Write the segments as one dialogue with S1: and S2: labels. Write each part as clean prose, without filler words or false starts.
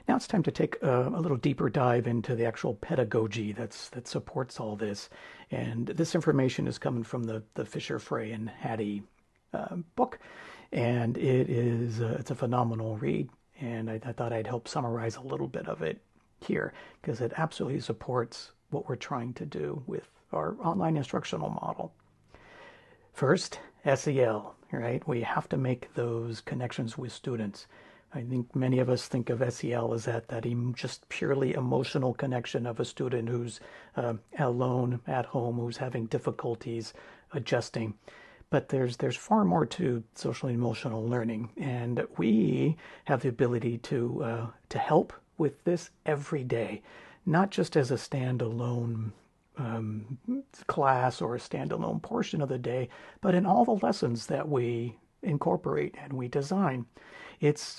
S1: Now it's time to take a little deeper dive into the actual pedagogy that supports all this. And this information is coming from the Fisher, Frey, and Hattie book, and it's a phenomenal read. And I thought I'd help summarize a little bit of it here because it absolutely supports what we're trying to do with our online instructional model. First, SEL, right? We have to make those connections with students. I think many of us think of SEL as that just purely emotional connection of a student who's alone at home, who's having difficulties adjusting. But there's far more to social and emotional learning, and we have the ability to help with this every day, not just as a standalone class or a standalone portion of the day, but in all the lessons that we incorporate and we design.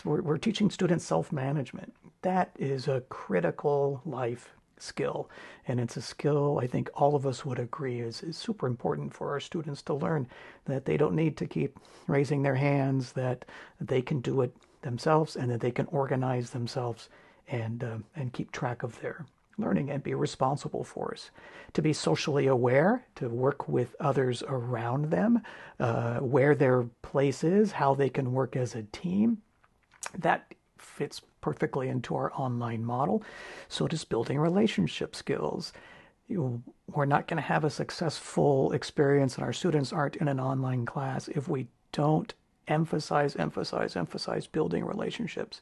S1: We're teaching students self-management. That is a critical life skill, and it's a skill I think all of us would agree is super important for our students to learn, that they don't need to keep raising their hands, that they can do it themselves, and that they can organize themselves and keep track of their learning and be responsible for us. To be socially aware, to work with others around them, where their place is, how they can work as a team. That fits perfectly into our online model. So does building relationship skills. We're not going to have a successful experience, and our students aren't in an online class if we don't emphasize building relationships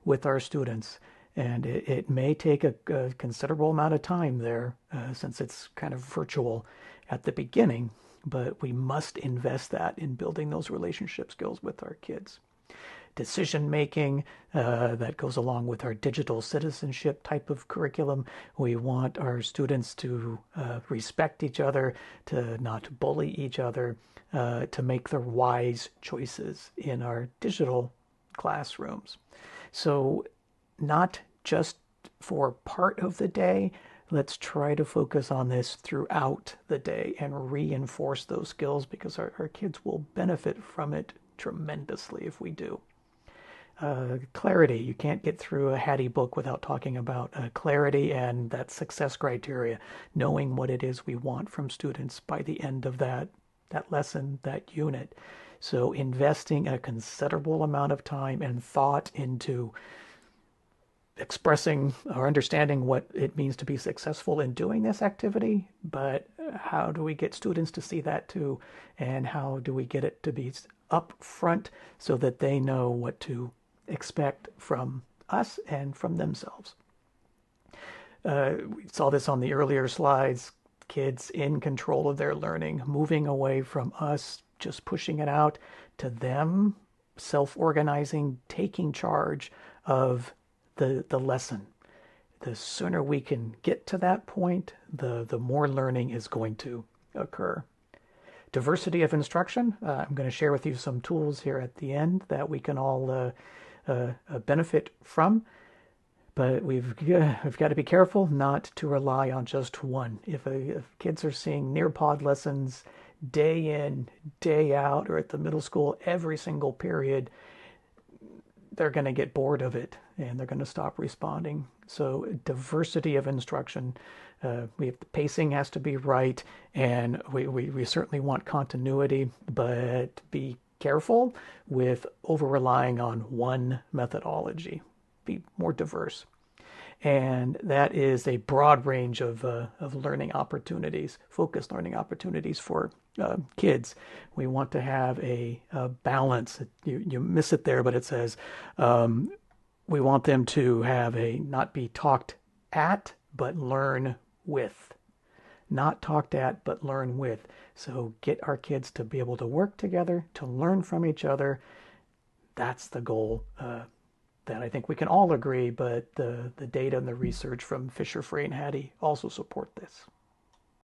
S1: with our students. And it may take a considerable amount of time there since it's kind of virtual at the beginning, but we must invest that in building those relationship skills with our kids. Decision making that goes along with our digital citizenship type of curriculum. We want our students to respect each other, to not bully each other, to make their wise choices in our digital classrooms. So not just for part of the day. Let's try to focus on this throughout the day and reinforce those skills because our kids will benefit from it tremendously if we do. Clarity. You can't get through a Hattie book without talking about clarity and that success criteria, knowing what it is we want from students by the end of that lesson, that unit. So investing a considerable amount of time and thought into expressing or understanding what it means to be successful in doing this activity, but how do we get students to see that too? And how do we get it to be up front so that they know what to expect from us and from themselves? We saw this on the earlier slides. Kids in control of their learning, moving away from us just pushing it out to them self-organizing, taking charge of the lesson. The sooner we can get to that point, the more learning is going to occur. Diversity of instruction. I'm going to share with you some tools here at the end that we can all benefit from. But we've got to be careful not to rely on just one. If kids are seeing Nearpod lessons day in, day out, or at the middle school every single period, they're going to get bored of it and they're going to stop responding. So diversity of instruction. The pacing has to be right, and we certainly want continuity, but be careful with over-relying on one methodology. Be more diverse. And that is a broad range of learning opportunities, focused learning opportunities for kids. We want to have a balance. You miss it there, but it says we want them to have not be talked at, but learn with. Not talked at, but learn with. So get our kids to be able to work together, to learn from each other. That's the goal that I think we can all agree, but the data and the research from Fisher, Frey, and Hattie also support this.